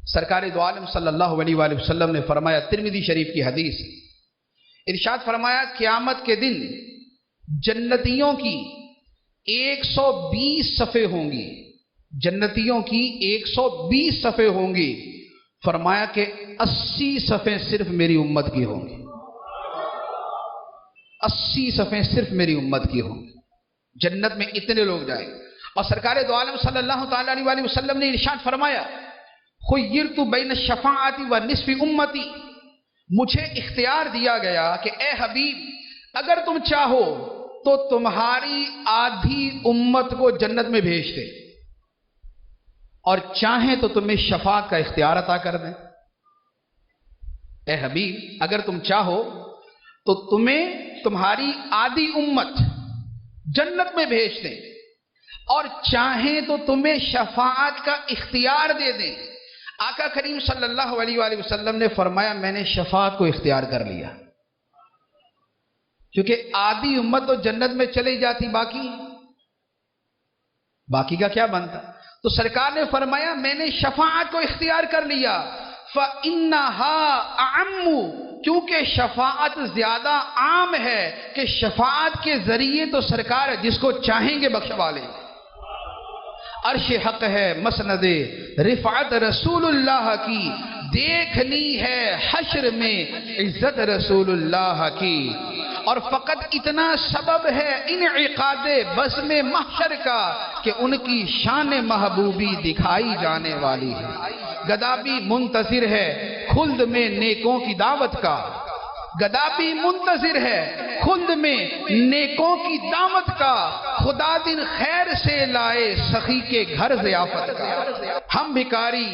سرکار دو عالم صلی اللہ علیہ وآلہ وسلم نے فرمایا، ترمذی شریف کی حدیث، ارشاد فرمایا قیامت کے دن جنتیوں کی 120 صفیں ہوں گی، جنتیوں کی 120 صفیں ہوں گی، فرمایا کہ 80 صفیں صرف میری امت کی ہوں گی، 80 صفیں صرف میری امت کی ہوں گی، جنت میں اتنے لوگ جائیں۔ اور سرکار دو عالم صلی اللہ تعالی علیہ وآلہ وسلم نے ارشاد فرمایا، خیرت بین الشفاعت و نصف امتی، مجھے اختیار دیا گیا کہ اے حبیب اگر تم چاہو تو تمہاری آدھی امت کو جنت میں بھیج دے، اور چاہیں تو تمہیں شفاعت کا اختیار عطا کر دیں۔ اے حبیب اگر تم چاہو تو تمہیں تمہاری آدھی امت جنت میں بھیج دیں، اور چاہیں تو تمہیں شفاعت کا اختیار دے دیں۔ آقا کریم صلی اللہ علیہ وآلہ وسلم نے فرمایا، میں نے شفاعت کو اختیار کر لیا، کیونکہ آدھی امت تو جنت میں چلی جاتی، باقی کا کیا بنتا؟ تو سرکار نے فرمایا میں نے شفاعت کو اختیار کر لیا، فَإِنَّهَا أَعَمُّ، کیونکہ شفاعت زیادہ عام ہے کہ شفاعت کے ذریعے تو سرکار جس کو چاہیں گے بخشوا لیں۔ عرش حق ہے مسند رفعت رسول اللہ کی، دیکھنی ہے حشر میں عزت رسول اللہ کی، اور فقط اتنا سبب ہے انعقاد بزم محشر کا کہ ان کی شان محبوبی دکھائی جانے والی ہے۔ گدا بھی منتظر ہے خلد میں نیکوں کی دعوت کا، گدا بھی منتظر ہے خلد میں نیکوں کی دعوت کا، خدا دن خیر سے لائے سخی کے گھر ضیافت کا۔ ہم بھکاری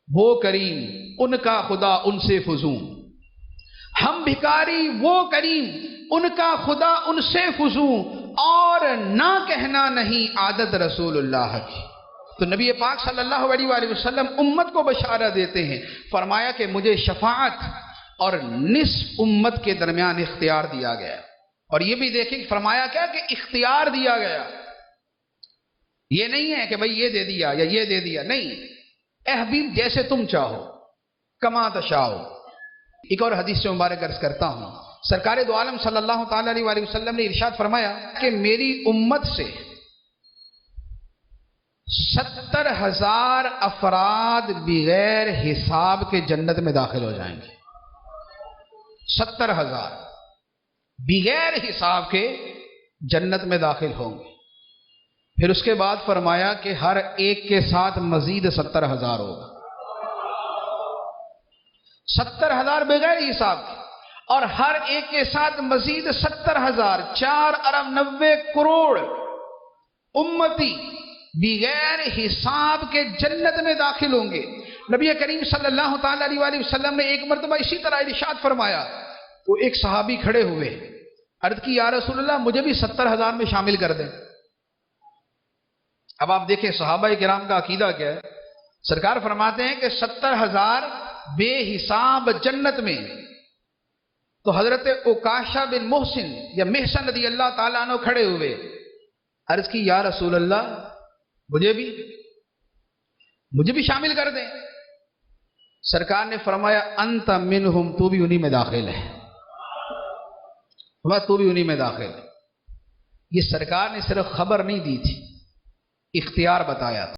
وہ کریم ان کا خدا ان سے فزوں، ہم بھکاری وہ کریم ان کا خدا ان سے فزوں، اور نہ کہنا نہیں عادت رسول اللہ کی۔ تو نبی پاک صلی اللہ علیہ وآلہ وسلم امت کو بشارت دیتے ہیں، فرمایا کہ مجھے شفاعت اور نصف امت کے درمیان اختیار دیا گیا۔ اور یہ بھی دیکھیں فرمایا کیا کہ اختیار دیا گیا، یہ نہیں ہے کہ بھئی یہ دے دیا یا یہ دے دیا، نہیں، اے حبیب جیسے تم چاہو، کما تشاؤ۔ ایک اور حدیث سے مبارک عرض کرتا ہوں، سرکار دو عالم صلی اللہ تعالی علیہ وآلہ وسلم نے ارشاد فرمایا کہ میری امت سے 70,000 افراد بغیر حساب کے جنت میں داخل ہو جائیں گے، 70,000 بغیر حساب کے جنت میں داخل ہوں گے۔ پھر اس کے بعد فرمایا کہ ہر ایک کے ساتھ مزید 70,000 ہوگا، 70,000 بغیر حساب کے، اور ہر ایک کے ساتھ مزید 70,000، 4,90,00,000,000 امتی بغیر حساب کے جنت میں داخل ہوں گے۔ نبی کریم صلی اللہ تعالی علیہ وآلہ وسلم نے ایک مرتبہ اسی طرح ارشاد فرمایا، تو ایک صحابی کھڑے ہوئے، عرض کی یا رسول اللہ مجھے بھی 70,000 میں شامل کر دیں۔ اب آپ دیکھیں صحابہ کرام کا عقیدہ کیا ہے، سرکار فرماتے ہیں کہ 70,000 بے حساب جنت میں۔ تو حضرت عکاشہ بن محسن یا محسن رضی اللہ تعالیٰ عنہ کھڑے ہوئے، عرض کی یا رسول اللہ مجھے بھی شامل کر دیں۔ سرکار نے فرمایا انت منہم، تو بھی انہی میں داخل ہے، تو بھی انہی میں داخل ہے۔ یہ سرکار نے صرف خبر نہیں دی تھی، اختیار بتایا تھا۔